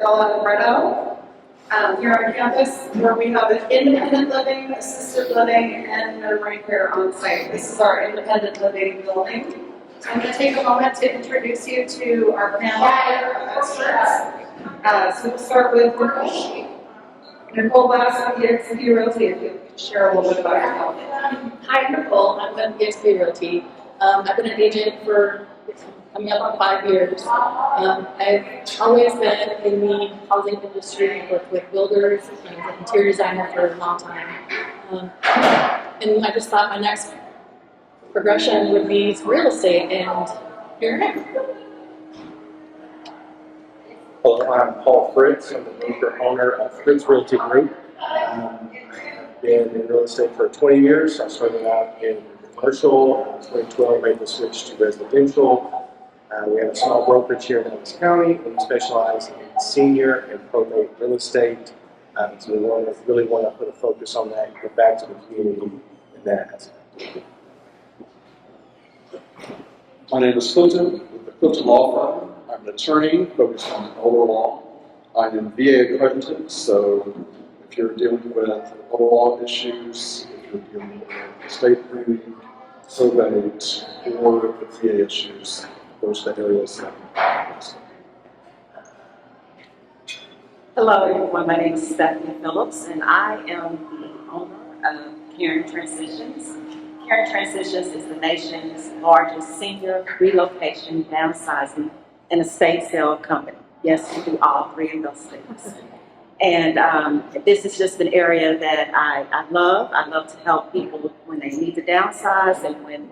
Arabella of Red Oak. Here on campus, where we have an independent living, assisted living, and memory care on site. This is our independent living building. So I'm going to take a moment to introduce you to our panel of experts. So we'll start with Nicole. Nicole Glass with EXP Realty, if you could share a little bit about yourself. Hi, Nicole. I'm with EXP Realty. I've been an agent for coming up on 5 years. I've always been in the housing industry, worked with builders and interior designer for a long time. And I just thought my next progression would be real estate, and here I am. Hello, I'm Paul Fritz. I'm the broker owner of Fritz Realty Group. I've been in real estate for 20 years. I started out in commercial. In 2012, made the switch to residential. We have a small brokerage here in Ellis County, and we specialize in senior and probate real estate. So we really want to put a focus on that and give back to the community in that aspect. My name is Clifton with the Clifton Law Firm. I'm an attorney focused on elder law. I'm VA accredited, so if you're dealing with elder law issues, if you're dealing with estate planning, probate, or with VA issues, those are the areas that I'm. Hello everyone, my name is Stephanie Phillips and I am the owner of Caring Transitions. Caring Transitions is the nation's largest senior relocation, downsizing, and estate sale company. Yes, we do all three of those things. And this is just an area that I love. I love to help people when they need to downsize and when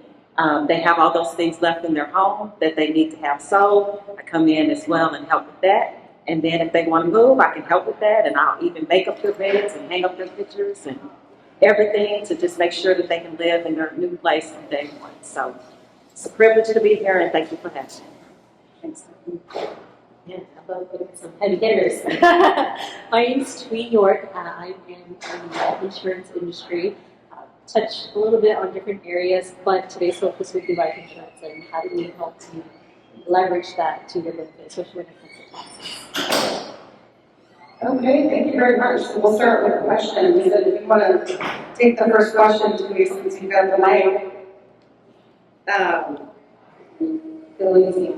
they have all those things left in their home that they need to have sold. I come in as well and help with that. And then if they want to move, I can help with that, and I'll even make up their beds and hang up their pictures and everything to just make sure that they can live in their new place from day one. So it's a privilege to be here, and thank you for having me. Thanks. Yeah, how about putting some heavy hitters? My name is Twee York. I'm in the insurance industry. Touched a little bit on different areas, but today's focus would be life insurance and how do we help to leverage that to your benefit, especially when it comes to taxes. Okay, thank you very much. So we'll start with questions. And if you want to take the first question to me since you've got the mic. Feel easy.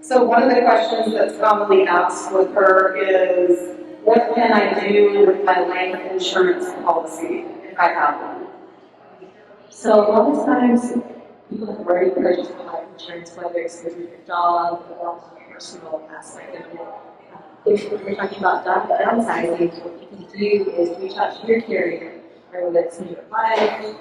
So one of the questions that's commonly asked with her is, what can I do with my life insurance policy if I have one? So a lot of times people have already purchased life insurance, whether it's through your job or personal aspect of it. If we're talking about downsizing, what you can do is reach out to your carrier, whether it's New York Life,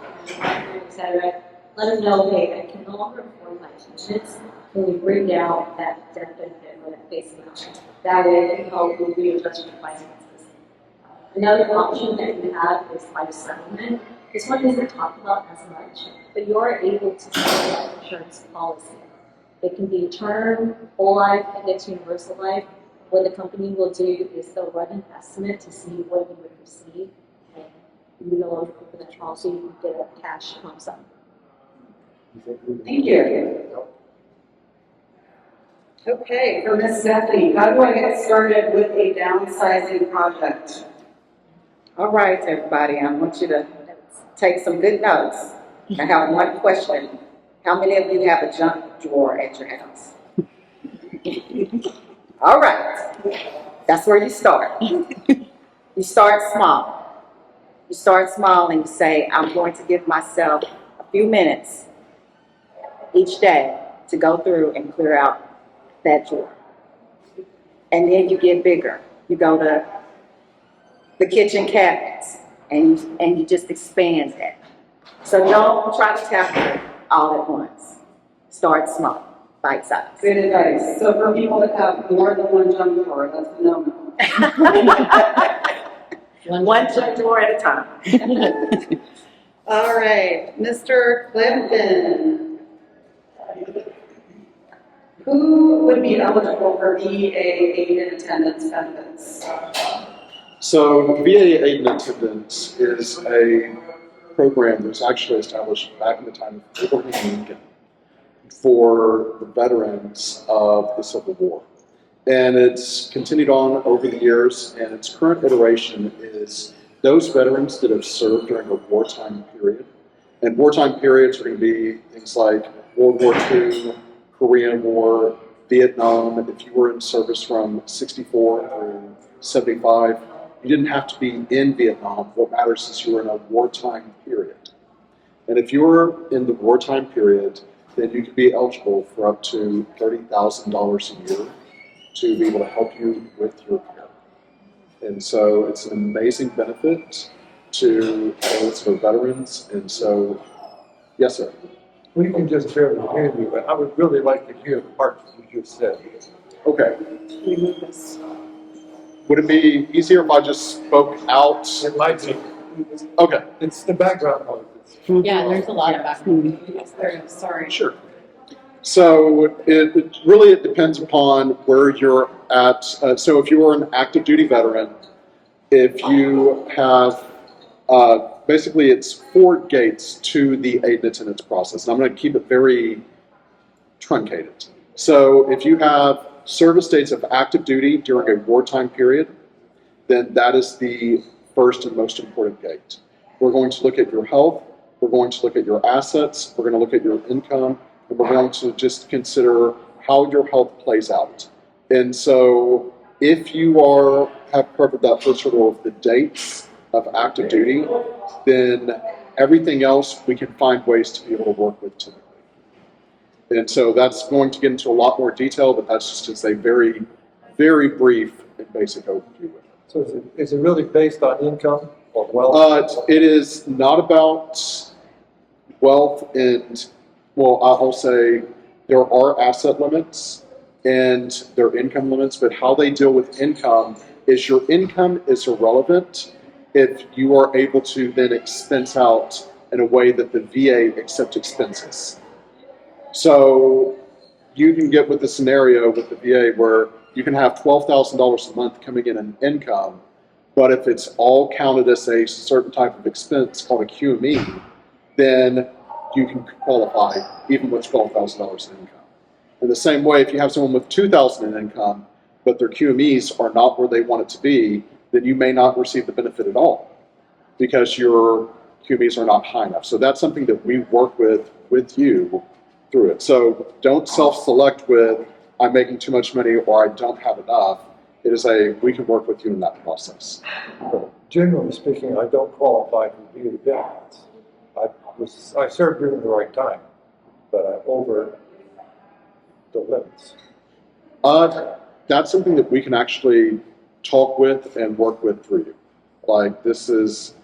etc. Let them know, hey, I can no longer afford life insurance. Can we bring down that death benefit or that face amount? That way it can help you readjust your finances. Another option that you have is life settlement. This one isn't talked about as much, but you're able to sell a life insurance policy. It can be term, whole life, index universal life. What the company will do is they'll run an estimate to see what you would receive, and you no longer for that policy, you get a cash lump sum. Thank you. Okay, for Ms. Stephanie, how do I get started with a downsizing project? All right, everybody, I want you to take some good notes. I have one question. How many of you have a junk drawer at your house? All right, that's where you start. You start small. You start small and you say, I'm going to give myself a few minutes each day to go through and clear out that drawer. And then you get bigger. You go to the kitchen cabinets and you just expand that. So don't try to tackle it all at once. Start small. Bite size. Good advice. So for people that have more than one junk drawer, that's a no-no. One junk drawer at a time. All right, Mr. Clifton. Who would be eligible for VA aid and attendance benefits? So VA Aid and Attendance is a program that was actually established back in the time of Abraham Lincoln for the veterans of the Civil War. And it's continued on over the years, and its current iteration is those veterans that have served during a wartime period. And wartime periods are going to be things like World War II, Korean War, Vietnam. If you were in service from 64 through 75, you didn't have to be in Vietnam. What matters is you were in a wartime period. And if you were in the wartime period, then you could be eligible for up to $30,000 a year to be able to help you with your care. And so it's an amazing benefit to those who are veterans. And so, yes, sir. We can just barely hear you, but I would really like to hear the part that you just said. Okay. Remove this. Would it be easier if I just spoke out? It might be. Okay. It's the background noise. Yeah, there's a lot of background. Yes, there is, sorry. Sure. So it really depends upon where you're at. So if you are an active duty veteran, if you have, basically it's 4 gates to the aid and attendance process. And I'm going to keep it very truncated. So if you have service dates of active duty during a wartime period, then that is the first and most important gate. We're going to look at your health, we're going to look at your assets, we're going to look at your income, and we're going to just consider how your health plays out. And so if you have covered that first hurdle of the dates of active duty, then everything else we can find ways to be able to work with typically. And so that's going to get into a lot more detail, but that's just a very, very brief and basic overview. So is it really based on income or wealth? It is not about wealth and, well, I'll say there are asset limits and there are income limits, but how they deal with income is your income is irrelevant if you are able to then expense out in a way that the VA accepts expenses. So you can get with the scenario with the VA where you can have $12,000 a month coming in income, but if it's all counted as a certain type of expense called a QME, then you can qualify even with $12,000 in income. In the same way, if you have someone with $2,000 in income, but their QMEs are not where they want it to be, then you may not receive the benefit at all because your QMEs are not high enough. So that's something that we work with you through it. So don't self-select with, I'm making too much money or I don't have enough. It is we can work with you in that process. Generally speaking, I don't qualify for VA benefits. I served during the right time, but I'm over the limits. That's something that we can actually talk with and work with through you. Like this is,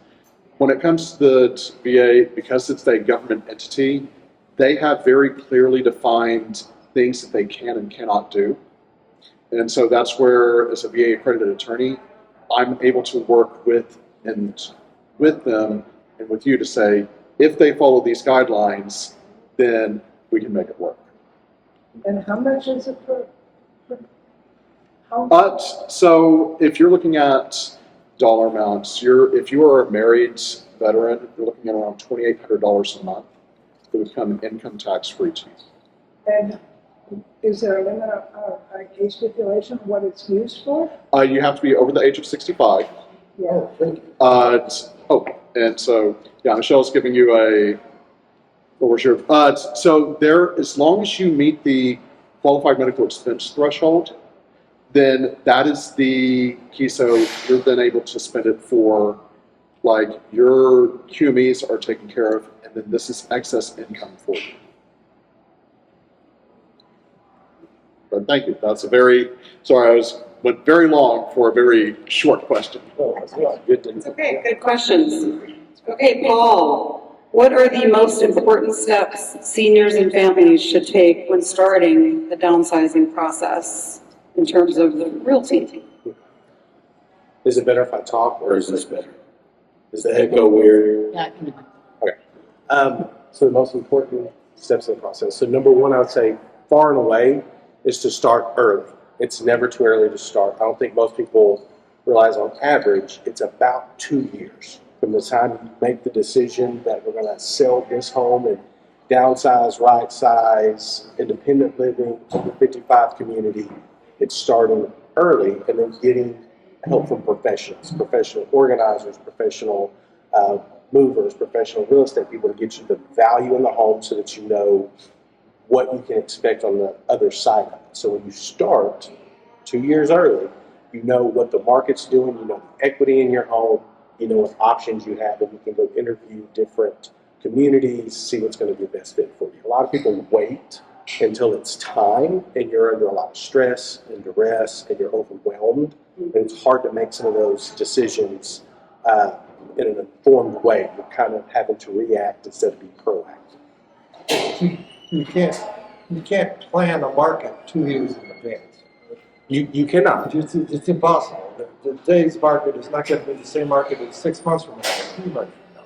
when it comes to the VA, because it's a government entity, they have very clearly defined things that they can and cannot do. And so that's where, as a VA accredited attorney, I'm able to work with them and with you to say, if they follow these guidelines, then we can make it work. And how much is it for how? But, so if you're looking at dollar amounts, if you are a married veteran, you're looking at around $2,800 a month. It would come income tax free to you. And is there a limit of a stipulation of what it's used for? You have to be over the age of 65. Yeah. And so, yeah, Michelle's giving you so there, as long as you meet the qualified medical expense threshold, then that is the key. So you're then able to spend it for, like, your QMEs are taken care of, and then this is excess income for you. But thank you. That's went very long for a very short question. Oh, that's right. Good to Okay, good questions. Okay, Paul, what are the most important steps seniors and families should take when starting the downsizing process in terms of the Realty? Is it better if I talk or is this better? Does the echo weird? Yeah, So the most important steps in the process. So number one, I would say far and away is to start early. It's never too early to start. I don't think most people realize on average, it's about 2 years from the time you make the decision that we're going to sell this home and downsize, right size, independent living to the 55 community. It's starting early and then getting help from professionals, professional organizers, professional movers, professional real estate people to get you the value in the home so that you know what you can expect on the other side of it. So when you start 2 years early, you know what the market's doing, you know the equity in your home, you know what options you have, and you can go interview different communities, see what's going to be the best fit for you. A lot of people wait until it's time and you're under a lot of stress and duress and you're overwhelmed, and it's hard to make some of those decisions in an informed way. You're kind of having to react instead of be proactive. You can't plan a market 2 years in advance. You cannot. It's impossible. Today's market is not going to be the same market as 6 months from now, 3 months from now.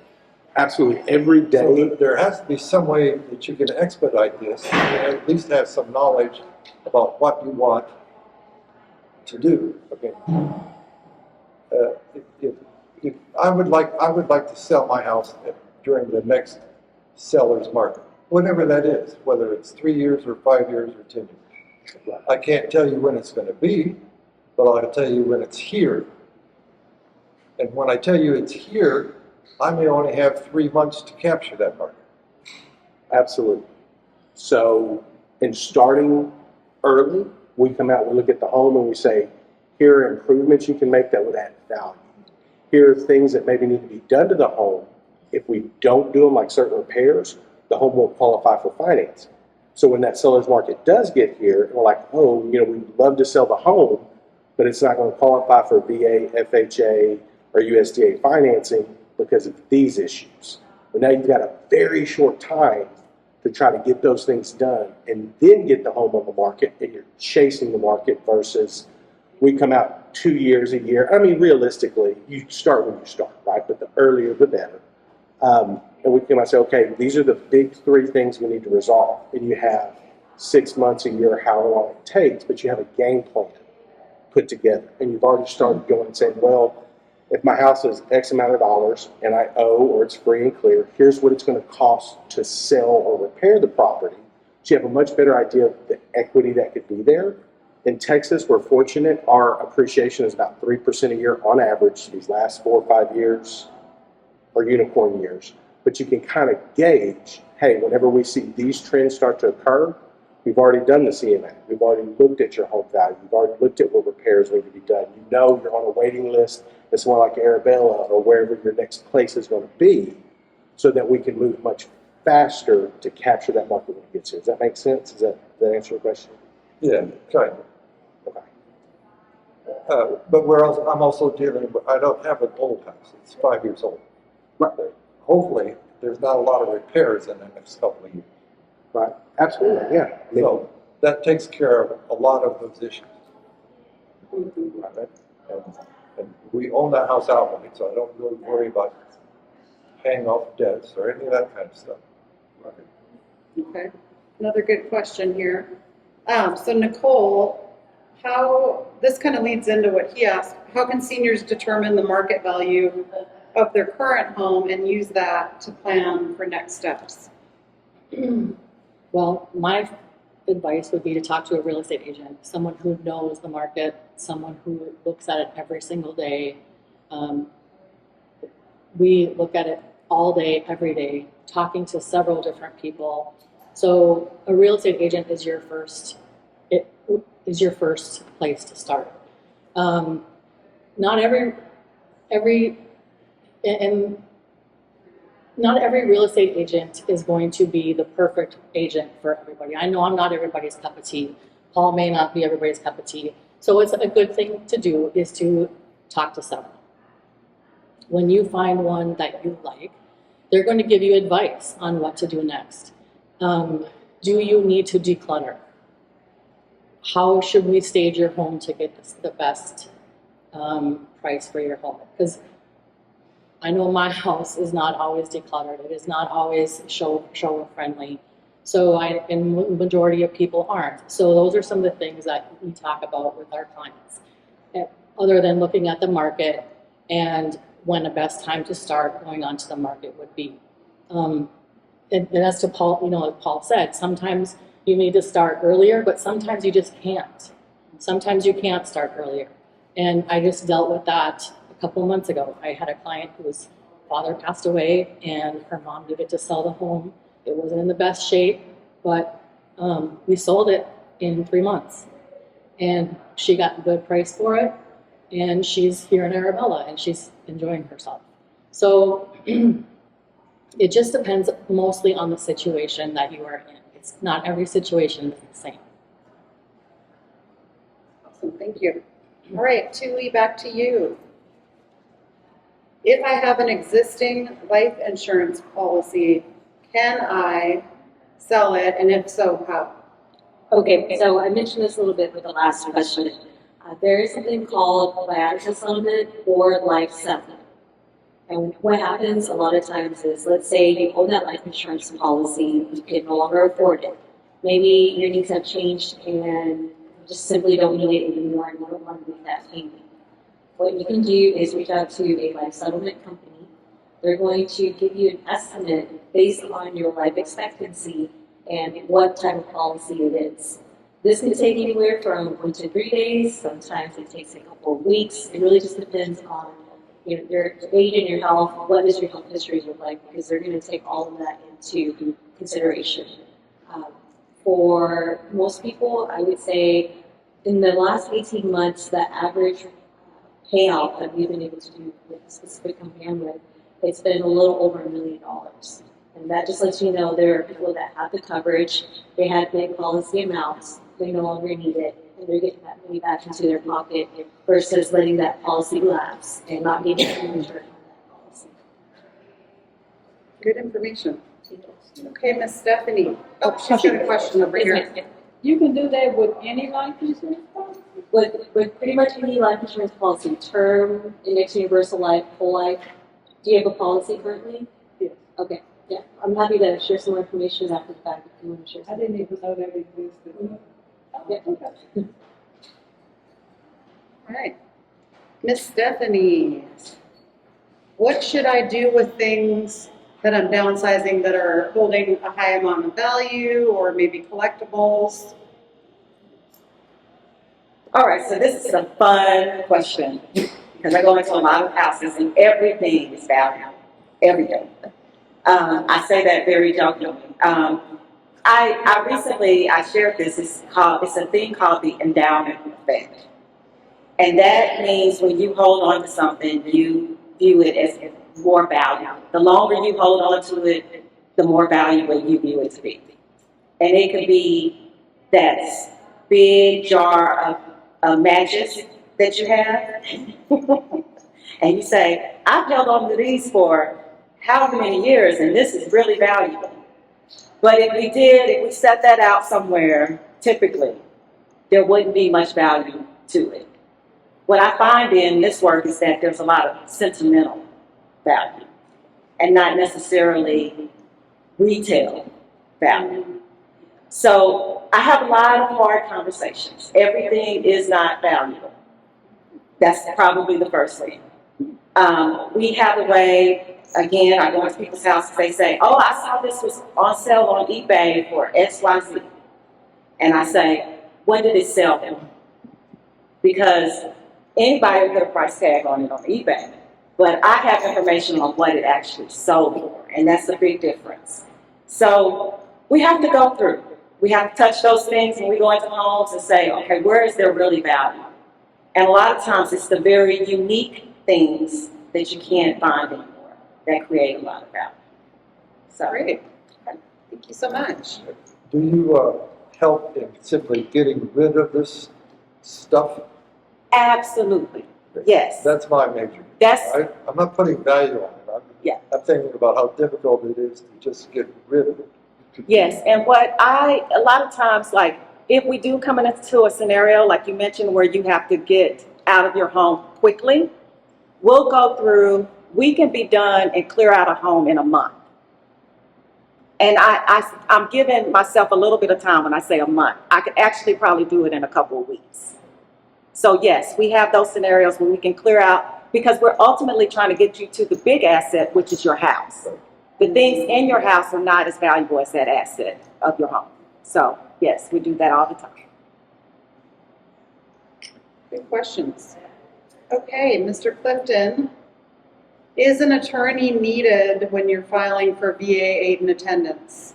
Absolutely. Every day. So there has to be some way that you can expedite this, and at least have some knowledge about what you want to do. Okay. If I would like to sell my house during the next seller's market, whatever that is, whether it's 3 years or 5 years or 10 years. I can't tell you when it's going to be, but I'll tell you when it's here. And when I tell you it's here, I may only have 3 months to capture that market. Absolutely. So in starting early, we come out, we look at the home and we say, here are improvements you can make that would add value. Here are things that maybe need to be done to the home. If we don't do them, like certain repairs, the home won't qualify for financing. So when that seller's market does get here, we're like, oh, we'd love to sell the home, but it's not going to qualify for VA, FHA, or USDA financing because of these issues. But now you've got a very short time to try to get those things done and then get the home on the market, and you're chasing the market versus we come out 2 years, a year. I mean, realistically, you start when you start, right? But the earlier, the better. And we come out and say, okay, these are the big 3 things we need to resolve. And you have 6 months, a year, however long it takes, but you have a game plan put together. And you've already started going and saying, well, if my house is X amount of dollars and I owe, or it's free and clear, here's what it's going to cost to sell or repair the property. So you have a much better idea of the equity that could be there. In Texas, we're fortunate. Our appreciation is about 3% a year on average. These last 4 or 5 years are unicorn years. But you can kind of gauge, hey, whenever we see these trends start to occur, we've already done the CMA. We've already looked at your home value. We've already looked at what repairs need to be done. You know you're on a waiting list. It's more like Arabella or wherever your next place is going to be, so that we can move much faster to capture that market when it gets here. Does that make sense? Does that answer your question? Yeah, kind of. Okay. But I'm also dealing with, I don't have an old house. It's 5 years old. Right. Hopefully, there's not a lot of repairs in the next couple of years. Right. Absolutely. Yeah. So that takes care of a lot of those issues. Right. And we own that house outright, so I don't really worry about paying off debts or any of that kind of stuff. Okay, another good question here. So Nicole, this kind of leads into what he asked. How can seniors determine the market value of their current home and use that to plan for next steps? Well, my advice would be to talk to a real estate agent, someone who knows the market, someone who looks at it every single day. We look at it all day, every day, talking to several different people. So a real estate agent is your first place to start. Not every real estate agent is going to be the perfect agent for everybody. I know I'm not everybody's cup of tea. Paul may not be everybody's cup of tea. So it's a good thing to do is to talk to someone. When you find one that you like, they're going to give you advice on what to do next. Do you need to declutter? How should we stage your home to get the best price for your home? Because I know my house is not always decluttered. It is not always show friendly. And the majority of people aren't. So those are some of the things that we talk about with our clients. Other than looking at the market and when the best time to start going onto the market would be. And as to Paul, like Paul said, sometimes you need to start earlier, but sometimes you just can't. Sometimes you can't start earlier. And I just dealt with that a couple of months ago. I had a client whose father passed away and her mom needed to sell the home. It wasn't in the best shape, but we sold it in 3 months. And she got a good price for it. And she's here in Arabella and she's enjoying herself. So it just depends mostly on the situation that you are in. It's not every situation is the same. Awesome, thank you. All right, Tuli, back to you. If I have an existing life insurance policy, can I sell it, and if so, how? Okay, so I mentioned this a little bit with the last question. There is something called bilateral settlement or life settlement. And what happens a lot of times is, let's say you own that life insurance policy, you can no longer afford it. Maybe your needs have changed and you just simply don't need it anymore and you don't want to make that payment. What you can do is reach out to a life settlement company. They're going to give you an estimate based on your life expectancy and what type of policy it is. This can take anywhere from 1 to 3 days. Sometimes it takes a couple of weeks. It really just depends on your age and your health. What does your health history look like? Because they're going to take all of that into consideration. For most people, I would say in the last 18 months, the average payout that we've been able to do with a specific company I'm with, it's been a little over $1 million. And that just lets you know there are people that have the coverage, they had big policy amounts, they no longer need it, and they're getting that money back into their pocket versus letting that policy lapse and not getting any return on that policy. Good information. Okay, Miss Stephanie. Oh, she's got a question over here. You can do that with any life insurance policy? With pretty much any life insurance policy, term, index universal life, whole life. Do you have a policy currently? Yes. Okay, yeah. I'm happy to share some more information after the fact if you want to share I something. didn't even know that existed. Yeah. Okay. All right. Miss Stephanie, what should I do with things that I'm downsizing that are holding a high amount of value or maybe collectibles? All right, so this is a fun question because I go into a lot of houses and everything is valuable, everything. I say that very jokingly. I recently shared this. It's a thing called the endowment effect, and that means when you hold on to something, you view it as more valuable. The longer you hold on to it, the more valuable you view it to be. And it could be that big jar of matches that you have, and you say, I've held on to these for however many years, and this is really valuable. But if we set that out somewhere, typically, there wouldn't be much value to it. What I find in this work is that there's a lot of sentimental value and not necessarily retail value. So I have a lot of hard conversations. Everything is not valuable. That's probably the first thing. We have a way, again, I go into people's houses, they say, oh, I saw this was on sale on eBay for XYZ. And I say, what did it sell for? Because anybody will put a price tag on it on eBay. But I have information on what it actually sold for, and that's a big difference. So we have to go through. We have to touch those things when we go into homes and say, okay, where is there really value? And a lot of times it's the very unique things that you can't find anymore that create a lot of value. So, Great. Thank you so much. Do you help in simply getting rid of this stuff? absolutely, yes. That's my major. That's, I'm not putting value on it. I'm thinking about how difficult it is to just get rid of it. yes, and a lot of times, like, if we do come into a scenario, like you mentioned, where you have to get out of your home quickly, we'll go through, we can be done and clear out a home in a month. And I'm giving myself a little bit of time when I say a month. I could actually probably do it in a couple of weeks. So yes, we have those scenarios where we can clear out, because we're ultimately trying to get you to the big asset, which is your house. The things in your house are not as valuable as that asset of your home. So yes, we do that all the time. Good questions. Okay, Mr. Clifton, is an attorney needed when you're filing for VA aid and attendance?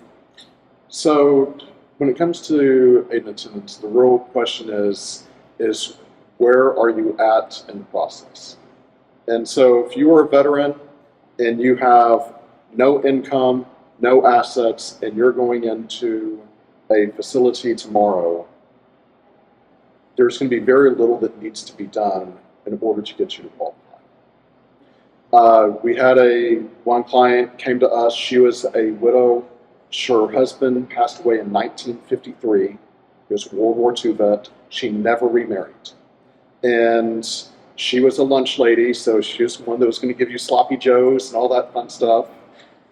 So when it comes to aid and attendance, the real question is where are you at in the process? And so if you are a veteran and you have no income, no assets, and you're going into a facility tomorrow, there's going to be very little that needs to be done in order to get you to qualify. We had one client came to us. She was a widow. Her husband passed away in 1953. He was a World War II vet. She never remarried. And she was a lunch lady, so she was one that was going to give you sloppy joes and all that fun stuff.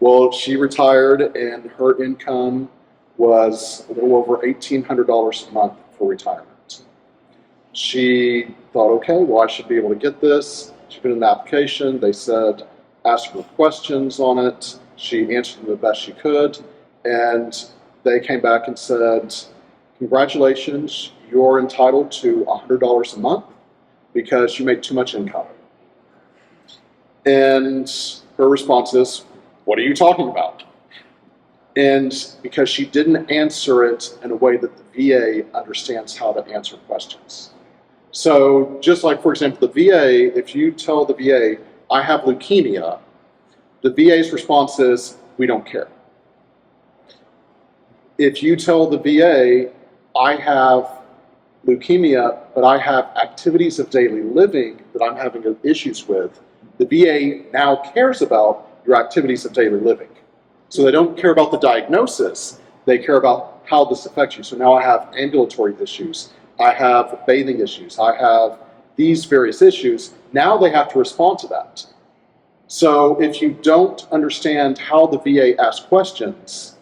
Well, she retired, and her income was a little over $1,800 a month for retirement. She thought, okay, well, I should be able to get this. She put in an application. They said, ask her questions on it. She answered them the best she could. And they came back and said, congratulations, you're entitled to $100 a month because you make too much income. And her response is, what are you talking about? And because she didn't answer it in a way that the VA understands how to answer questions. So just like, for example, the VA, if you tell the VA, I have leukemia, the VA's response is, we don't care. If you tell the VA, I have leukemia, but I have activities of daily living that I'm having issues with, the VA now cares about your activities of daily living. So they don't care about the diagnosis, they care about how this affects you. So now I have ambulatory issues, I have bathing issues, I have these various issues. Now they have to respond to that. So if you don't understand how the VA asks questions,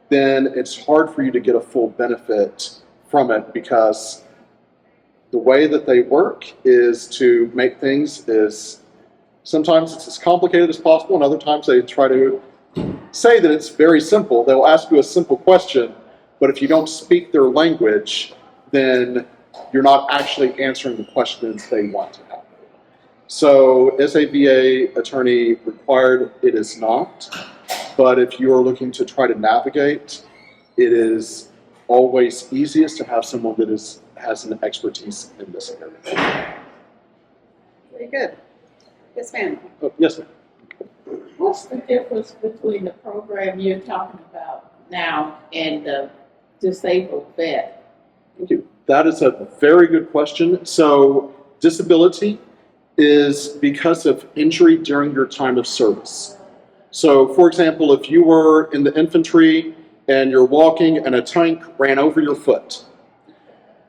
then it's hard for you to get a full benefit from it, because the way that they work is to make things sometimes it's as complicated as possible, and other times they try to say that it's very simple. They'll ask you a simple question, but if you don't speak their language, then you're not actually answering the questions they want to have. So is a VA attorney required? It is not. But if you are looking to try to navigate, it is always easiest to have someone that has an expertise in this area. Very good. Yes, ma'am. Oh, yes, ma'am. What's the difference between the program you're talking about now and the disabled vet? Thank you. That is a very good question. So disability is because of injury during your time of service. So for example, if you were in the infantry and you're walking and a tank ran over your foot,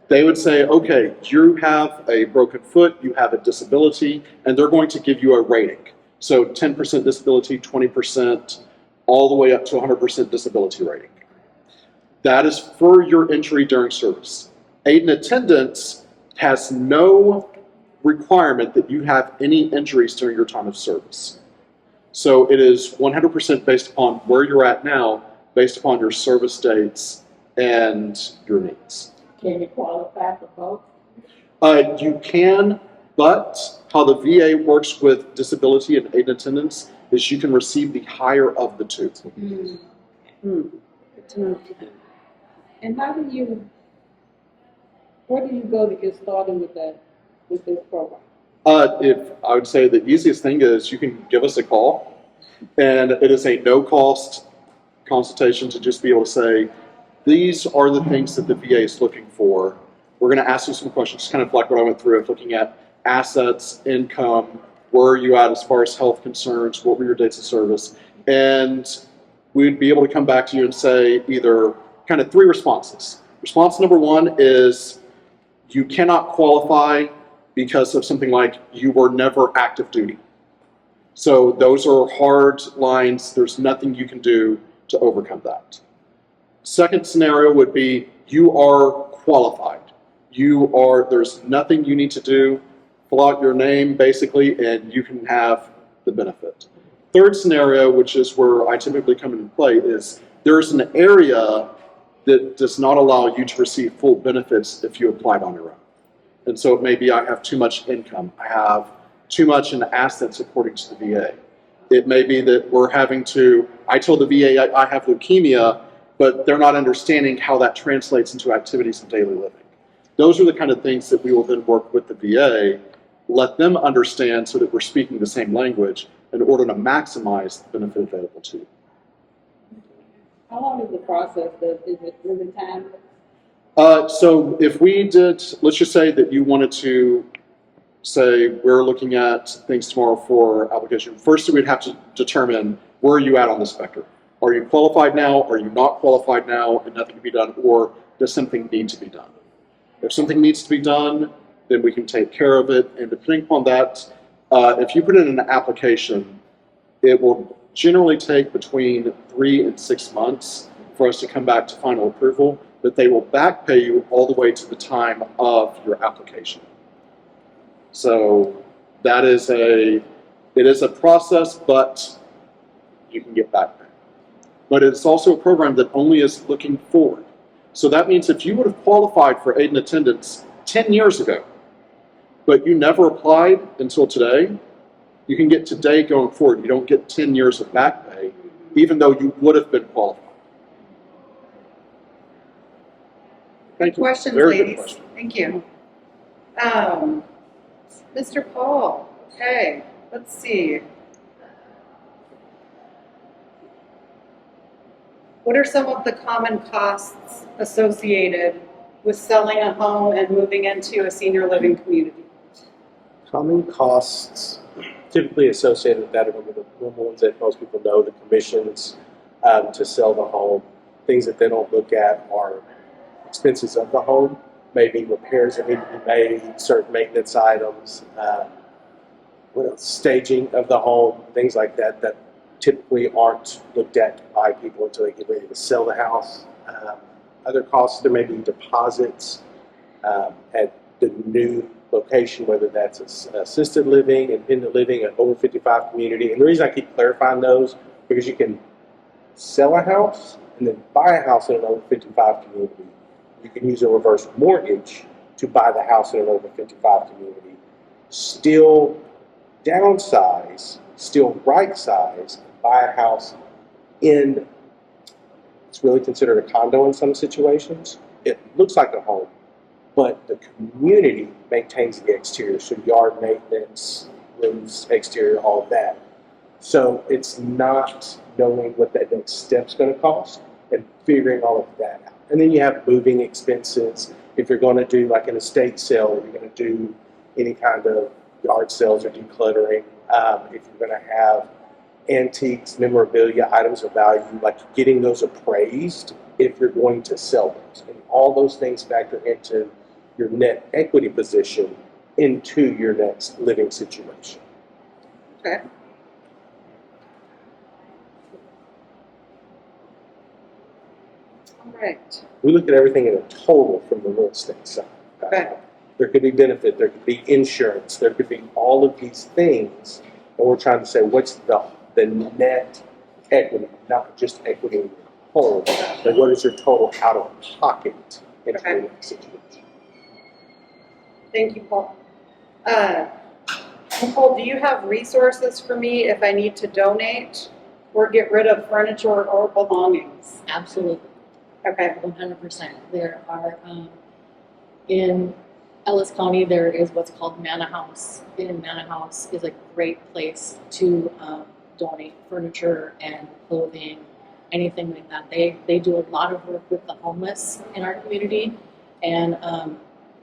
they would say, okay, you have a broken foot, you have a disability, and they're going to give you a rating. So 10% disability, 20%, all the way up to 100% disability rating. That is for your injury during service. Aid and attendance has no requirement that you have any injuries during your time of service. So it is 100% based upon where you're at now, based upon your service dates and your needs. Can you qualify for both? You can, but how the VA works with disability and aid and attendance is you can receive the higher of the two. Good to know. And where do you go to get started with this program? I would say the easiest thing is you can give us a call, and it is a no-cost consultation to just be able to say, these are the things that the VA is looking for. We're going to ask you some questions, kind of like what I went through of looking at assets, income, where are you at as far as health concerns, what were your dates of service, and we'd be able to come back to you and say either kind of three responses. Response number one is you cannot qualify because of something like you were never active duty. So those are hard lines. There's nothing you can do to overcome that. Second scenario would be you are qualified. There's nothing you need to do. Fill out your name basically and you can have the benefit. Third scenario, which is where I typically come into play, is there's an area that does not allow you to receive full benefits if you applied on your own. And so it may be I have too much income. I have too much in assets according to the VA. It may be that we're having to, I told the VA I have leukemia, but they're not understanding how that translates into activities of daily living. Those are the kind of things that we will then work with the VA, let them understand so that we're speaking the same language in order to maximize the benefit available to you. How long is the process? Is it really time? So if we did, let's just say that you wanted to say we're looking at things tomorrow for application. First, we'd have to determine where are you at on the spectrum. Are you qualified now? Are you not qualified now and nothing can be done? Or does something need to be done? If something needs to be done, then we can take care of it. And depending upon that, if you put in an application, it will generally take between 3 and 6 months for us to come back to final approval, but they will back pay you all the way to the time of your application. So that is it is a process, but you can get back pay. But it's also a program that only is looking forward. So that means if you would have qualified for aid and attendance 10 years ago, but you never applied until today, you can get today going forward. You don't get 10 years of back pay, even though you would have been qualified. Thank you. Questions, Very good ladies? question. Thank you. Mr. Paul, okay, let's see. What are some of the common costs associated with selling a home and moving into a senior living community? Common costs typically associated with that are the normal ones that most people know, the commissions to sell the home. Things that they don't look at are expenses of the home, maybe repairs that need to be made, certain maintenance items, what else? Staging of the home, things like that that typically aren't looked at by people until they get ready to sell the house. Other costs, there may be deposits at the new location, whether that's assisted living, independent living, an over 55 community. And the reason I keep clarifying those, because you can sell a house and then buy a house in an over 55 community. You can use a reverse mortgage to buy the house in an over 55 community, still downsize, still right size, buy a house in, it's really considered a condo in some situations. It looks like a home, but the community maintains the exterior, so yard maintenance, roofs, exterior, all of that. So it's not knowing what that next step's going to cost and figuring all of that out. And then you have moving expenses. If you're going to do like an estate sale, or you're going to do any kind of yard sales or decluttering, if you're going to have antiques, memorabilia, items of value, like getting those appraised if you're going to sell those. And all those things factor into your net equity position into your next living situation. Okay. All right. We look at everything in a total from the real estate side. Okay. There could be benefit, there could be insurance, there could be all of these things, and we're trying to say what's the net equity, not just equity in your home, but what is your total out of pocket into Okay. your next situation. Thank you, Paul. Nicole, do you have resources for me if I need to donate or get rid of furniture or belongings? Absolutely. Okay. 100%. There are, in Ellis County, there is what's called Manor House. And Manor House is a great place to donate furniture and clothing, anything like that. They do a lot of work with the homeless in our community, and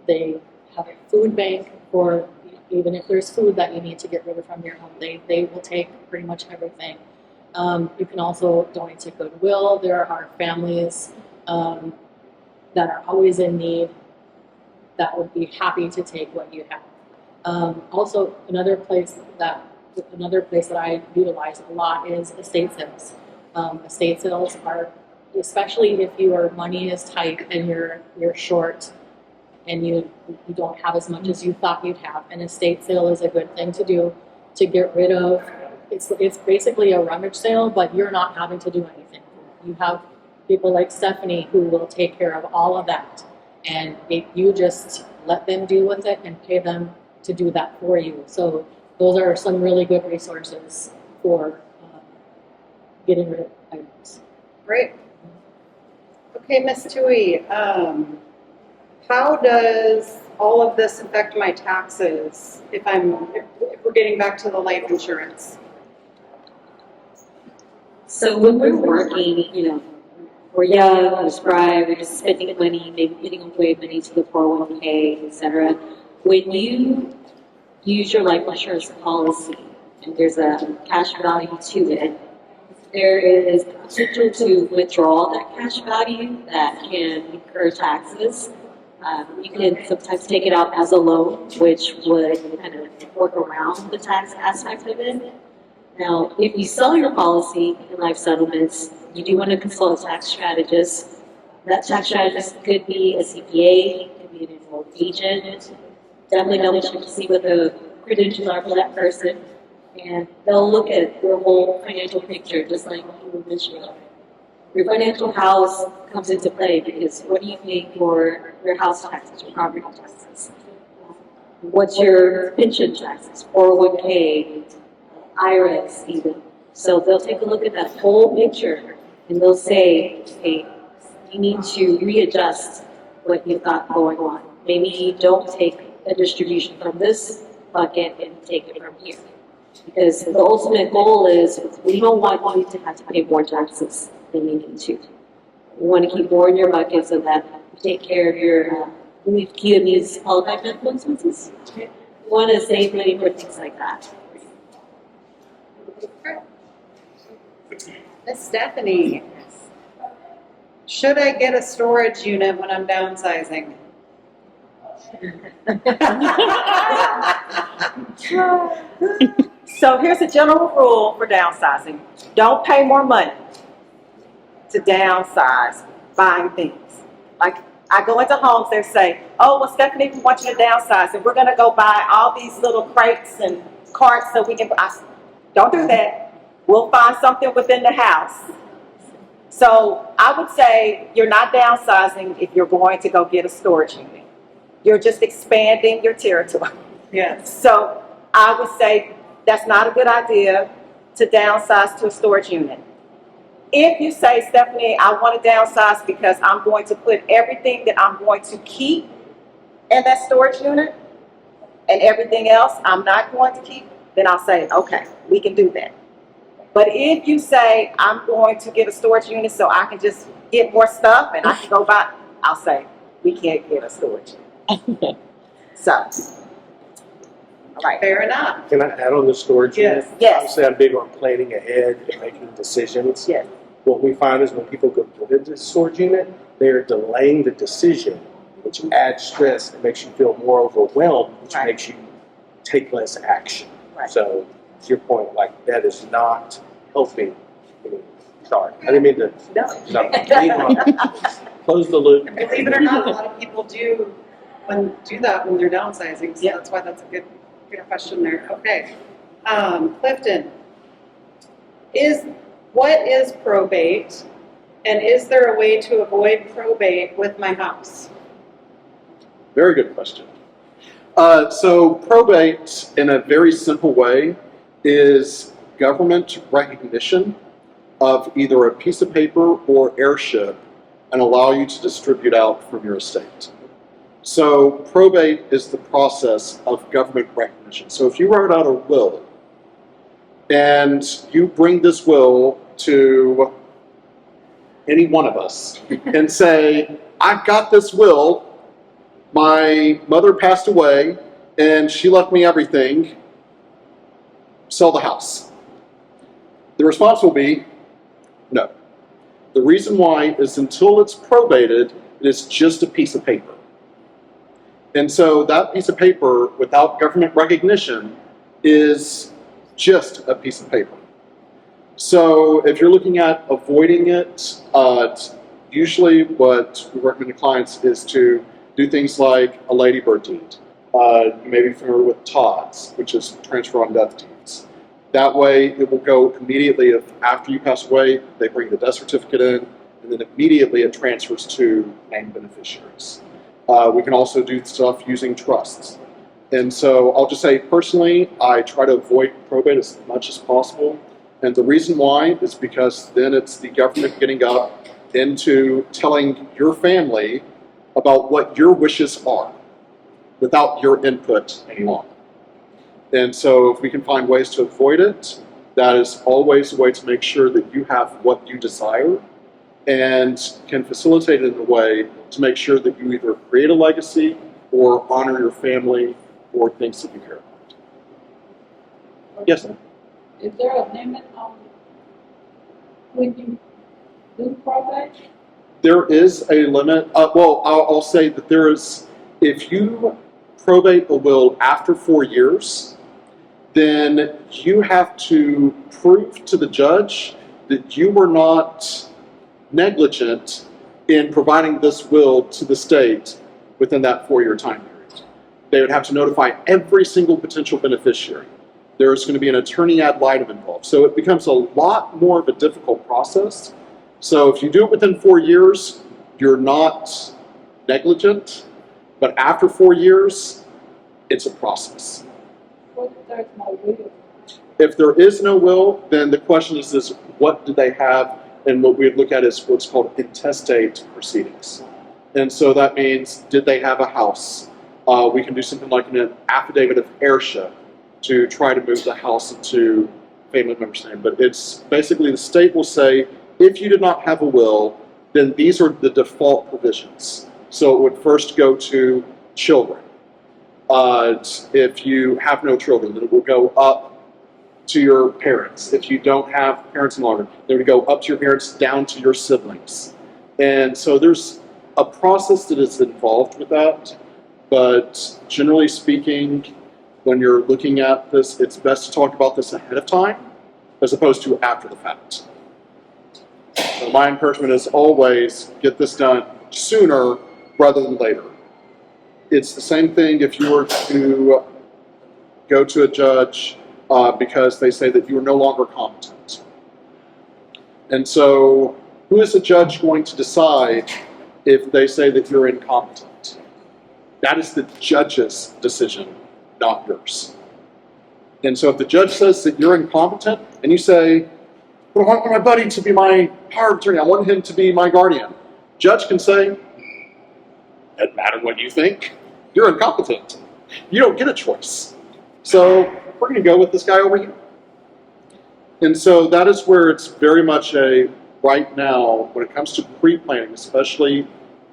they have a food bank for, even if there's food that you need to get rid of from your home, they will take pretty much everything. You can also donate to Goodwill. There are families that are always in need that would be happy to take what you have. Also, another place that I utilize a lot is estate sales. Estate sales are, especially if your money is tight and you're short and you don't have as much as you thought you'd have. An estate sale is a good thing to do to get rid of. It's basically a rummage sale, but you're not having to do anything. You have people like Stephanie who will take care of all of that. And you just let them deal with it and pay them to do that for you. So those are some really good resources for getting rid of items. Great. Okay, Ms. Tui, how does all of this affect my taxes if we're getting back to the life insurance? So when we're working, we're young, we're spry, we're just spending money, maybe giving away money to the 401k, etc. When you use your life insurance policy and there's a cash value to it, there is the potential to withdraw that cash value that can incur taxes. You can sometimes take it out as a loan, which would kind of work around the tax aspect of it. Now, if you sell your policy in life settlements, you do want to consult a tax strategist. That tax strategist could be a CPA, could be an enrolled agent. Definitely double check to see what the credentials are for that person. And they'll look at your whole financial picture, just like you were mentioning. Your financial house comes into play because what do you pay for your house taxes, your property taxes? What's your pension taxes, 401k, IRS even? So they'll take a look at that whole picture and they'll say, hey, you need to readjust what you've got going on. Maybe don't take a distribution from this bucket and take it from here. Because the ultimate goal is we don't want you to have to pay more taxes than you need to. We want to keep more in your bucket so that you take care of your QMU's qualified medical expenses. We want to save money for things like that. Miss Stephanie, should I get a storage unit when I'm downsizing? So here's a general rule for downsizing. Don't pay more money to downsize buying things. Like I go into homes, they say, oh, well, Stephanie, we want you to downsize and we're going to go buy all these little crates and carts so we can, don't do that. We'll find something within the house. So I would say you're not downsizing if you're going to go get a storage unit. You're just expanding your territory. Yes. So I would say that's not a good idea to downsize to a storage unit. If you say, Stephanie, I want to downsize because I'm going to put everything that I'm going to keep in that storage unit and everything else I'm not going to keep, then I'll say, okay, we can do that. But if you say, I'm going to get a storage unit so I can just get more stuff and I can go buy, I'll say, we can't get a storage unit. So, all right. Fair enough. Can I add on the storage unit? Yes. Yes. Obviously, I'm big on planning ahead and making decisions. Yes. What we find is when people go get into the storage unit, they're delaying the decision, which adds stress and makes you feel more overwhelmed, which Right. makes you take less action. Right. So, to your point, like that is not helping. Sorry, I didn't mean to. No. Close the loop. And believe it or not, a lot of people do that when they're downsizing, so that's why that's a good question there. Okay. Clifton, what is probate, and is there a way to avoid probate with my house? Very good question. So probate, in a very simple way, is government recognition of either a piece of paper or heirship and allow you to distribute out from your estate. So probate is the process of government recognition. So if you wrote out a will and you bring this will to any one of us and say, I've got this will, my mother passed away and she left me everything, sell the house. The response will be, no. The reason why is until it's probated, it is just a piece of paper. And so that piece of paper, without government recognition, is just a piece of paper. So if you're looking at avoiding it, usually what we recommend to clients is to do things like a ladybird deed. You may be familiar with TODs, which is transfer on death deeds. That way it will go immediately after you pass away, they bring the death certificate in, and then immediately it transfers to named beneficiaries. We can also do stuff using trusts. And so I'll just say personally, I try to avoid probate as much as possible. And the reason why is because then it's the government getting up into telling your family about what your wishes are without your input any longer. And so if we can find ways to avoid it, that is always a way to make sure that you have what you desire and can facilitate it in a way to make sure that you either create a legacy or honor your family or things that you care about. Yes, ma'am? Is there a limit on when you do probate? There is a limit. Well, I'll say that there is, if you probate a will after 4 years, then you have to prove to the judge that you were not negligent in providing this will to the state within that 4-year time period. They would have to notify every single potential beneficiary. There's going to be an attorney ad litem involved. So it becomes a lot more of a difficult process. So if you do it within 4 years, you're not negligent. But after 4 years, it's a process. What if there's no will? If there is no will, then the question is what do they have? And what we'd look at is what's called intestate proceedings. And so that means, did they have a house? We can do something like an affidavit of heirship to try to move the house into family member's name. But it's basically the state will say, if you did not have a will, then these are the default provisions. So it would first go to children. If you have no children, then it will go up to your parents. If you don't have parents any longer, they would go up to your parents, down to your siblings. And so there's a process that is involved with that. But generally speaking, when you're looking at this, it's best to talk about this ahead of time as opposed to after the fact. So my encouragement is always get this done sooner rather than later. It's the same thing if you were to go to a judge because they say that you are no longer competent. And so who is the judge going to decide if they say that you're incompetent? That is the judge's decision, not yours. And so if the judge says that you're incompetent and you say, well, I want my buddy to be my power of attorney, I want him to be my guardian, judge can say, doesn't matter what you think, you're incompetent. You don't get a choice. So we're going to go with this guy over here. And so that is where it's very much right now, when it comes to pre-planning, especially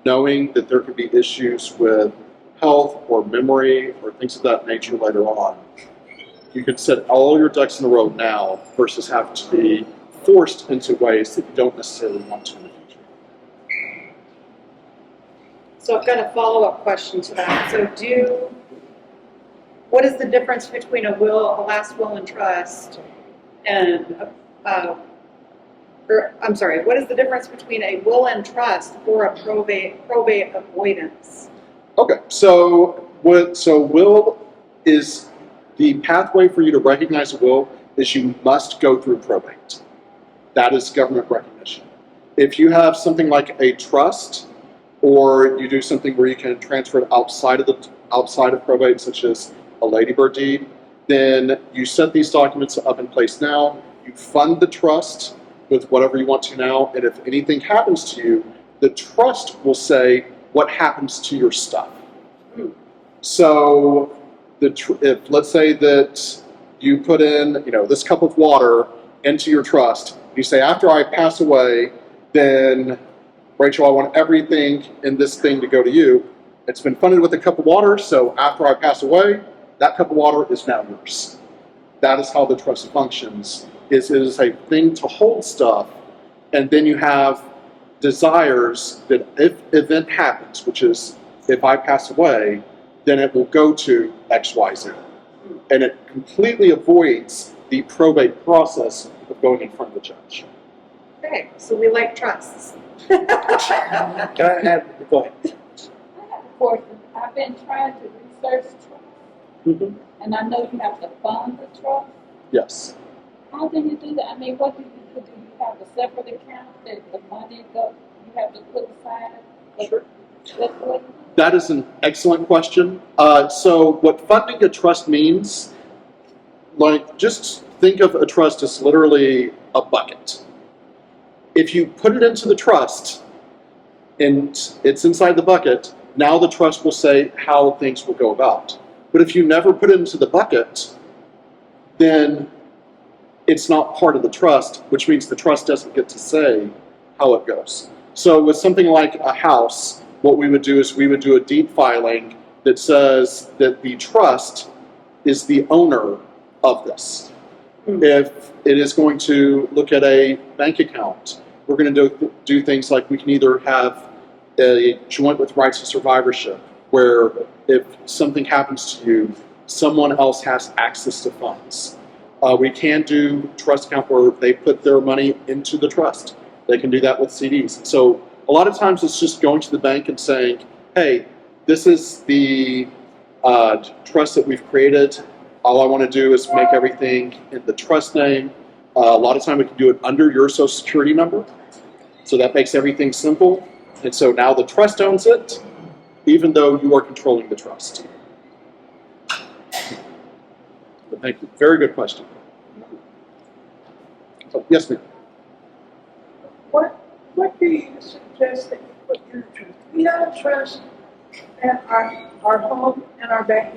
knowing that there could be issues with health or memory or things of that nature later on, you can set all your ducks in a row now versus have to be forced into ways that you don't necessarily want to in the future. So I've got a follow-up question to that. So what is the difference between a last will and trust, and, what is the difference between a will and trust or a probate avoidance? Okay, so will is the pathway for you to recognize a will is you must go through probate. That is government recognition. If you have something like a trust, or you do something where you can transfer it outside of probate, such as a ladybird deed, then you set these documents up in place now. You fund the trust with whatever you want to now, and if anything happens to you, the trust will say what happens to your stuff. So if let's say that you put in, this cup of water into your trust, you say, after I pass away, then Rachel, I want everything in this thing to go to you. It's been funded with a cup of water, so after I pass away, that cup of water is now yours. That is how the trust functions. It is a thing to hold stuff, and then you have desires that if event happens, which is if I pass away, then it will go to XYZ. And it completely avoids the probate process of going in front of the judge. Okay, so we like trusts. Can I add, go ahead. I have a question. I've been trying to research trust, and I know you have to fund the trust. Yes. How do you do that? I mean, what do you do? Do you have a separate account that the money you have to put aside? Sure. That is an excellent question. So what funding a trust means, like just think of a trust as literally a bucket. If you put it into the trust and it's inside the bucket, now the trust will say how things will go about. But if you never put it into the bucket, then it's not part of the trust, which means the trust doesn't get to say how it goes. So with something like a house, what we would do is we would do a deed filing that says that the trust is the owner of this. If it is going to look at a bank account, we're going to do things like we can either have a joint with rights of survivorship, where if something happens to you, someone else has access to funds. We can do trust account where they put their money into the trust. They can do that with CDs. So a lot of times it's just going to the bank and saying, hey, this is the trust that we've created. All I want to do is make everything in the trust name. A lot of time we can do it under your social security number. So that makes everything simple. And so now the trust owns it, even though you are controlling the trust. But thank you. Very good question. So, yes, ma'am. What do you suggest that you put in a trust? We have a trust at our home and our bank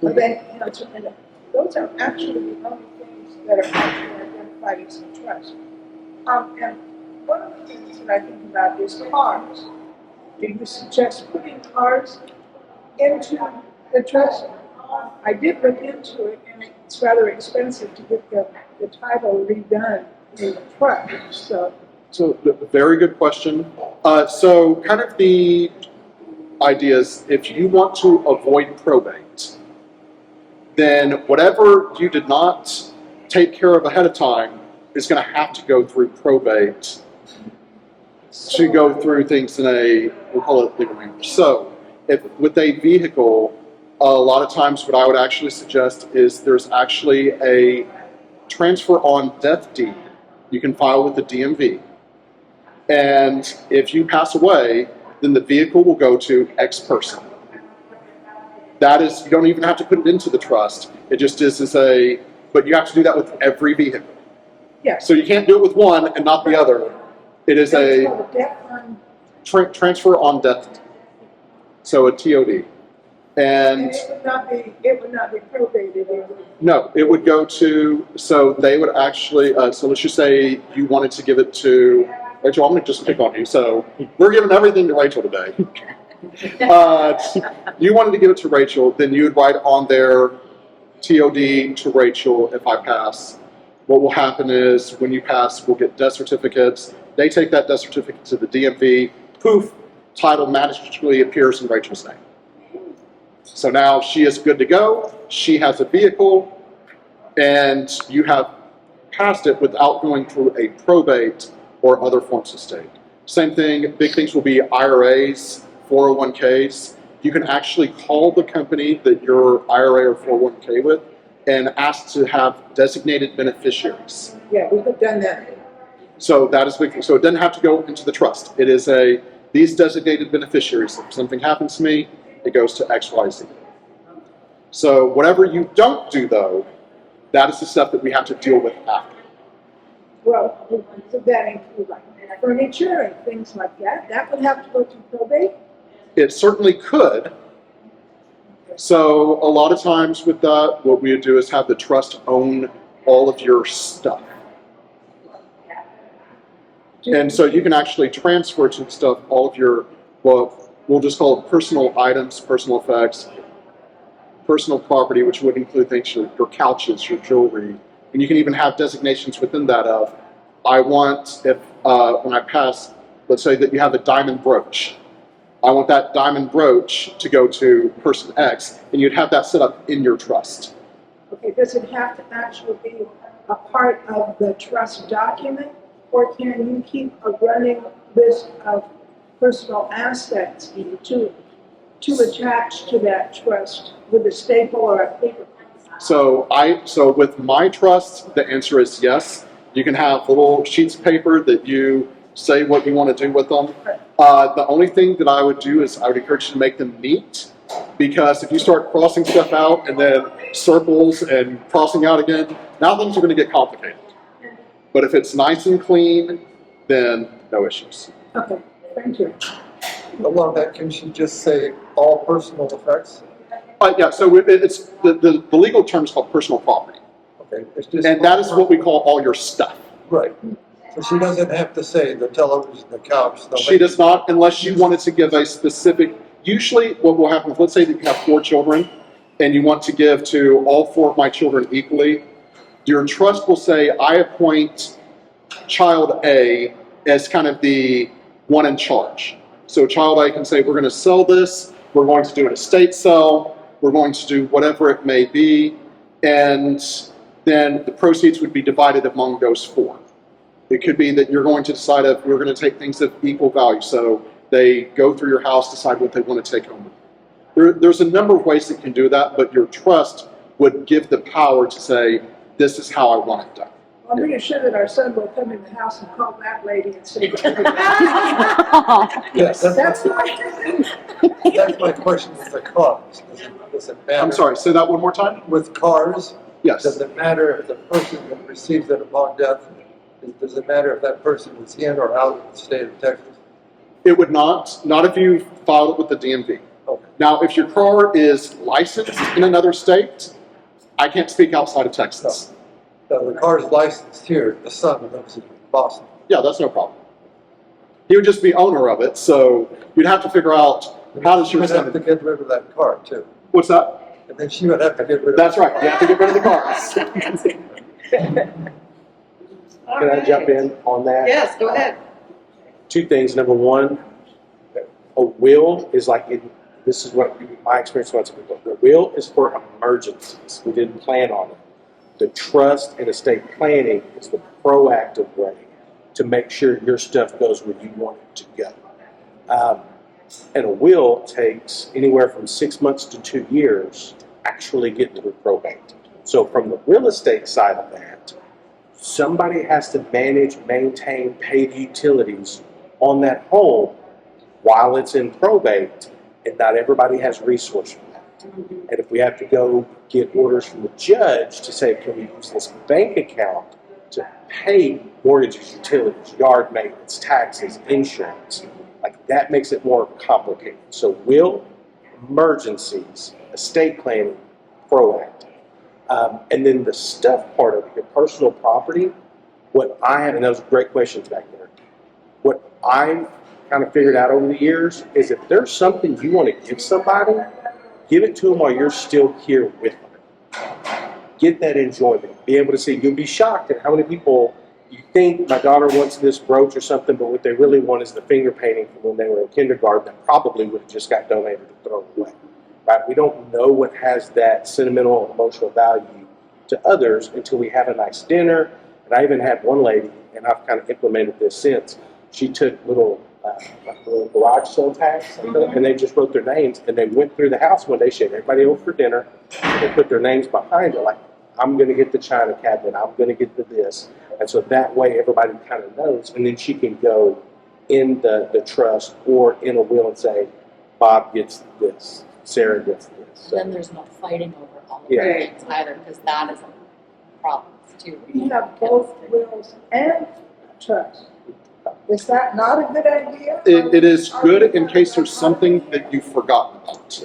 accounts, and those are actually the only things that are actually identified as a trust. And one of the things that I think about is cars. Do you suggest putting cars into the trust? I did look into it, and it's rather expensive to get the title redone in the trust. So very good question. So kind of the idea is if you want to avoid probate, then whatever you did not take care of ahead of time is going to have to go through probate to go through things in a, we'll call it legal language. So if with a vehicle, a lot of times what I would actually suggest is there's actually a transfer on death deed you can file with the DMV. And if you pass away, then the vehicle will go to X person. That is, you don't even have to put it into the trust. It just is but you have to do that with every vehicle. Yes. So you can't do it with one and not the other. It is a transfer on death. So a TOD. And it would not be probated. no, it would go to, so they would actually, so let's just say you wanted to give it to, Rachel, I'm going to just pick on you. So we're giving everything to Rachel today. You wanted to give it to Rachel, then you would write on their TOD to Rachel if I pass. What will happen is when you pass, we'll get death certificates. They take that death certificate to the DMV. Poof, title magically appears in Rachel's name. So now she is good to go. She has a vehicle, and you have passed it without going through a probate or other forms of state. Same thing, big things will be IRAs, 401ks. You can actually call the company that your IRA or 401k with and ask to have designated beneficiaries. Yeah, we have done that. So that is big. So it doesn't have to go into the trust. It is these designated beneficiaries. If something happens to me, it goes to XYZ. So whatever you don't do, though, that is the stuff that we have to deal with after. Well, so that includes like furniture and things like that. That would have to go to probate. It certainly could. So a lot of times with that, what we would do is have the trust own all of your stuff. And so you can actually transfer to stuff all of your, well, we'll just call it personal items, personal effects, personal property, which would include things, your couches, your jewelry. And you can even have designations within that of, I want, if when I pass, let's say that you have a diamond brooch. I want that diamond brooch to go to person X, and you'd have that set up in your trust. Okay, does it have to actually be a part of the trust document, or can you keep a running list of personal assets to attach to that trust with a staple or a paper? So with my trust, the answer is yes. You can have little sheets of paper that you say what you want to do with them. The only thing that I would do is I would encourage you to make them neat, because if you start crossing stuff out and then circles and crossing out again, now things are going to get complicated. But if it's nice and clean, then no issues. Okay, thank you. Along that, can she just say all personal effects? Yeah, so it's the legal term is called personal property. Okay, it's just. And that is what we call all your stuff. Right. So she doesn't have to say the television, the couch, the. She does not, unless you wanted to give a specific, usually what will happen, let's say that you have 4 children and you want to give to all 4 of my children equally, your trust will say, I appoint child A as kind of the one in charge. So child A can say, we're going to sell this, we're going to do an estate sale, we're going to do whatever it may be, and then the proceeds would be divided among those 4. It could be that you're going to decide if we're going to take things of equal value. So they go through your house, decide what they want to take home. There's a number of ways that can do that, but your trust would give the power to say, this is how I want it done. I'm pretty sure that our son will come in the house and call that lady and say, Yes, that's my question with the cars. Does it matter? I'm sorry, say that one more time? With cars, Yes. does it matter if the person that receives it upon death, does it matter if that person was in or out of the state of Texas? It would not if you filed it with the DMV. Okay. Now, if your car is licensed in another state, I can't speak outside of Texas. So the car's licensed here, the son lives in Boston. Yeah, that's no problem. He would just be owner of it, so you'd have to figure out how does She your would have to son. get rid of that car too. What's that? And then she would have to get rid of. That's right. You have to get rid of the cars. Can I jump in on that? Yes, go ahead. 2 things. Number 1, a will is like, this is what my experience was. The will is for emergencies. We didn't plan on it. The trust and estate planning is the proactive way to make sure your stuff goes where you want it to go. And a will takes anywhere from 6 months to 2 years to actually get through probate. So from the real estate side of that, somebody has to manage, maintain, pay the utilities on that home while it's in probate, and not everybody has resources for that. And if we have to go get orders from the judge to say, can we use this bank account to pay mortgages, utilities, yard maintenance, taxes, insurance, like that makes it more complicated. So will, emergencies, estate planning, proactive. And then the stuff part of it, your personal property, what I have, and those are great questions back there, what I've kind of figured out over the years is if there's something you want to give somebody, give it to them while you're still here with them. Get that enjoyment. Be able to see, you'll be shocked at how many people you think my daughter wants this brooch or something, but what they really want is the finger painting from when they were in kindergarten that probably would have just got donated and thrown away. Right? We don't know what has that sentimental and emotional value to others until we have a nice dinner. And I even had one lady, and I've kind of implemented this since, she took little garage sale tags, and they just wrote their names, and they went through the house one day, she had everybody over for dinner, and they put their names behind it, like, I'm going to get the china cabinet, I'm going to get the this. And so that way everybody kind of knows, and then she can go in the trust or in a will and say, Bob gets this, Sarah gets this. So, Then there's no fighting over all the Yeah. things either, because that is a problem too. We have both wills and trust. Is that not a good idea? It is good in case there's something that you've forgotten about.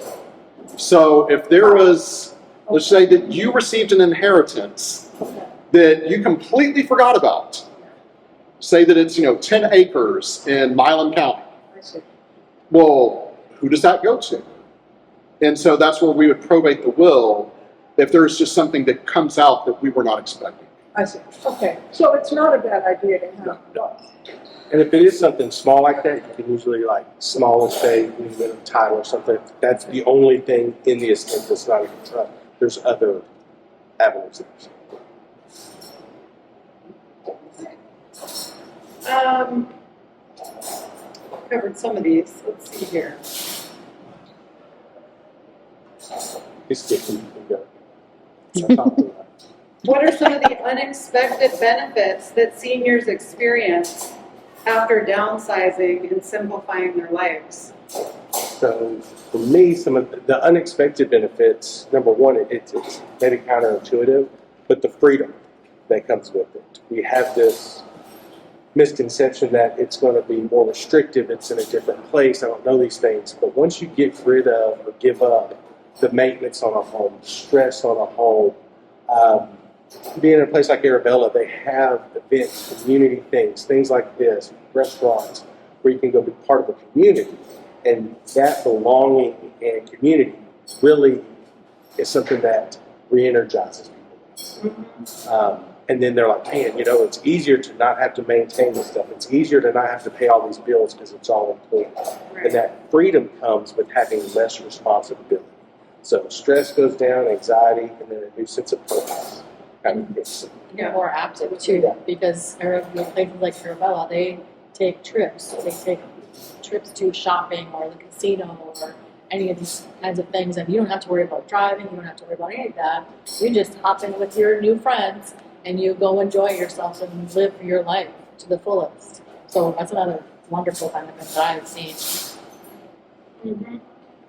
So if there was, let's say that you received an inheritance that you completely forgot about. Say that it's, 10 acres in Milam County. I see. Well, who does that go to? And so that's where we would probate the will if there's just something that comes out that we were not expecting. I see. Okay, so it's not a bad idea to have both. and if it is something small like that, you can usually like small estate, a little bit of title or something. That's the only thing in the estate that's not even trust. There's other avenues. Covered some of these. Let's see here. It's different. You can go. What are some of the unexpected benefits that seniors experience after downsizing and simplifying their lives? So for me, some of the unexpected benefits, number one, it's maybe counterintuitive, but the freedom that comes with it. We have this misconception that it's going to be more restrictive, it's in a different place, I don't know these things, but once you get rid of or give up the maintenance on a home, stress on a home, being in a place like Arabella, they have events, community things like this, restaurants, where you can go be part of a community. And that belonging and community really is something that re-energizes people. And then they're like, man, it's easier to not have to maintain this stuff. It's easier to not have to pay all these bills because it's all included. Right. And that freedom comes with having less responsibility. So stress goes down, anxiety, and then a new sense of purpose. You're more active too, because places like Arabella, they take trips. They take trips to shopping or the casino or any of these kinds of things, and you don't have to worry about driving, you don't have to worry about any of that. You just hop in with your new friends and you go enjoy yourself and live your life to the fullest. So that's another wonderful benefit that I've seen. Mm-hmm.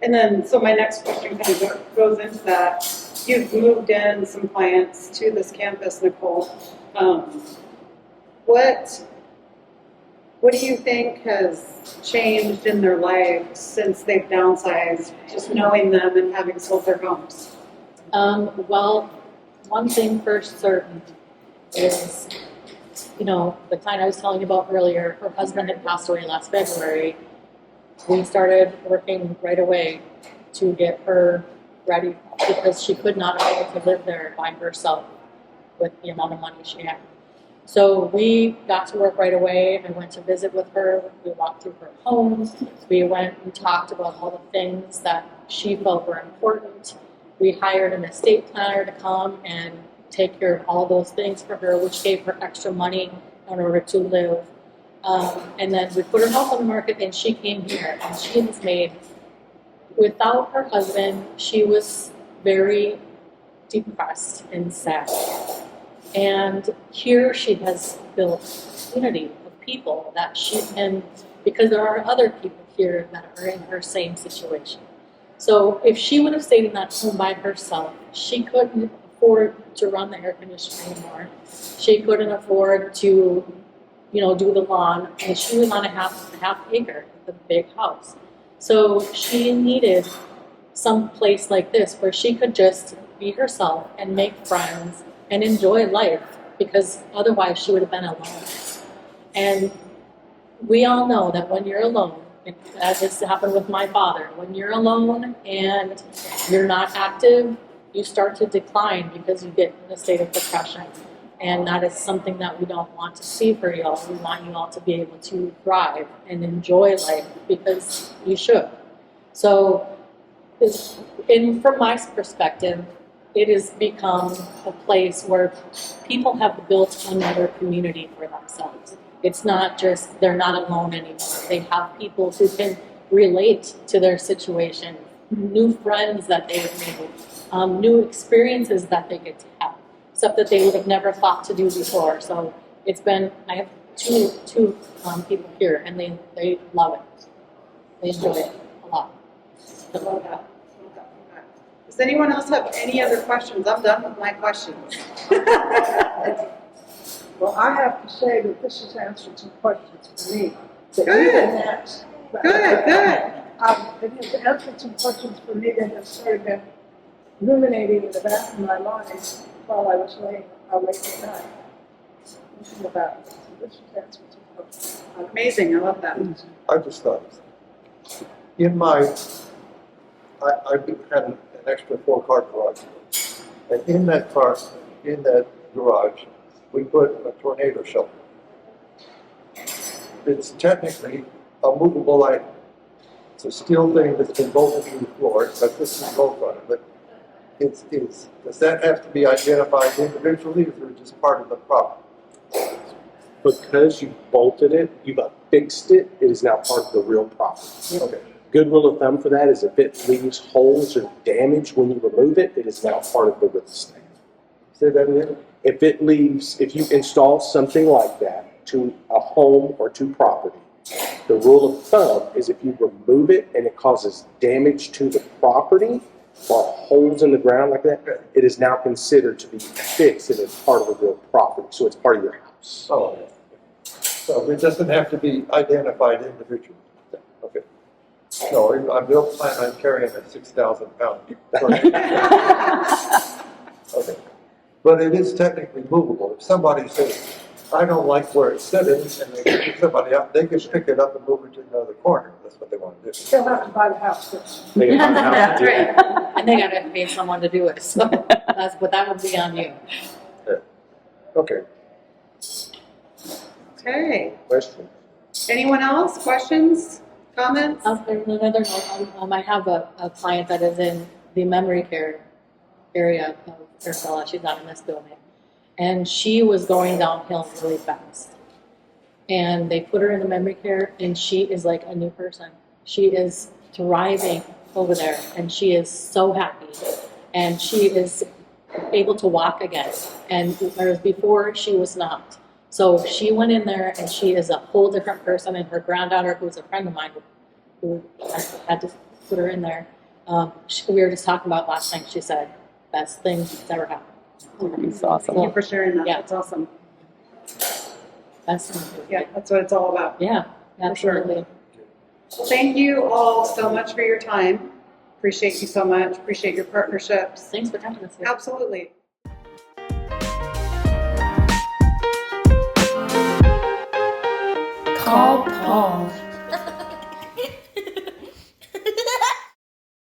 And then, so my next question kind of goes into that. You've moved in some clients to this campus, Nicole. What do you think has changed in their lives since they've downsized, just knowing them and having sold their homes? Well, one thing for certain is, the client I was telling you about earlier, her husband had passed away last February. We started working right away to get her ready because she could not afford to live there by herself with the amount of money she had. So we got to work right away. I went to visit with her. We walked through her home. We went and talked about all the things that she felt were important. We hired an estate planner to come and take care of all those things for her, which gave her extra money in order to live. And then we put her house on the market, and she came here, and she has made, without her husband, she was very depressed and sad. And here she has built a community of people that she can, because there are other people here that are in her same situation. So if she would have stayed in that home by herself, she couldn't afford to run the air conditioner anymore. She couldn't afford to, do the lawn, and she was on a half acre, the big house. So she needed some place like this where she could just be herself and make friends and enjoy life, because otherwise she would have been alone. And we all know that when you're alone, that has happened with my father, when you're alone and you're not active, you start to decline because you get in a state of depression. And that is something that we don't want to see for y'all. We want you all to be able to thrive and enjoy life, because you should. So, from my perspective, it has become a place where people have built another community for themselves. It's not just, they're not alone anymore. They have people who can relate to their situation, new friends that they have made, new experiences that they get to have, stuff that they would have never thought to do before. So it's been, I have two people here, and they love it. They enjoy it a lot. I love that. Does anyone else have any other questions? I'm done with my questions. Well, I have to say that this has answered some questions for me. Good. Good. It has answered some questions for me that have sort of been ruminating in the back of my mind while I was laying awake at night, thinking about it. So this has answered some questions. Amazing. I love that. I just thought, I had an extra 4-car garage. And in that garage, we put a tornado shelter. It's technically a movable item. It's a steel thing that's been bolted to the floor, but this is bolt on it. But does that have to be identified individually, or just part of the problem? Because you bolted it, you've affixed it, it is now part of the real property. Okay. Good rule of thumb for that is if it leaves holes or damage when you remove it, it is now part of the real estate. Say that again? If you install something like that to a home or to property, the rule of thumb is if you remove it and it causes damage to the property or holes in the ground like that, it is now considered to be fixed and it's part of the real property. So it's part of your house. Oh, so it doesn't have to be identified individually. Okay. So I don't plan on carrying a 6,000-pound. Okay. But it is technically movable. If somebody says, I don't like where it's sitting, and they pick somebody up, they can pick it up and move it to another corner. That's what they want to do. They'll have to buy the house first. They can find a house to That's do it. right. And they gotta pay someone to do it, so but that would be on you. Okay. Okay, Question? anyone else, questions, comments? Another note, I have a client that is in the memory care area of Arabella. She's not in this building. And she was going downhill really fast. And they put her in the memory care, and she is like a new person. She is thriving over there, and she is so happy. And she is able to walk again. And whereas before, she was not. So she went in there, and she is a whole different person. And her granddaughter, who's a friend of mine, who had to put her in there, we were just talking about last night. She said, best thing that's ever happened. It's awesome. Thank you for sharing that, Yeah. that's awesome. Best thing. Yeah, that's what it's all about. Yeah, For sure. absolutely. Thank you all so much for your time. Appreciate you so much, appreciate your partnerships. Thanks for having us here. Absolutely. Call Paul.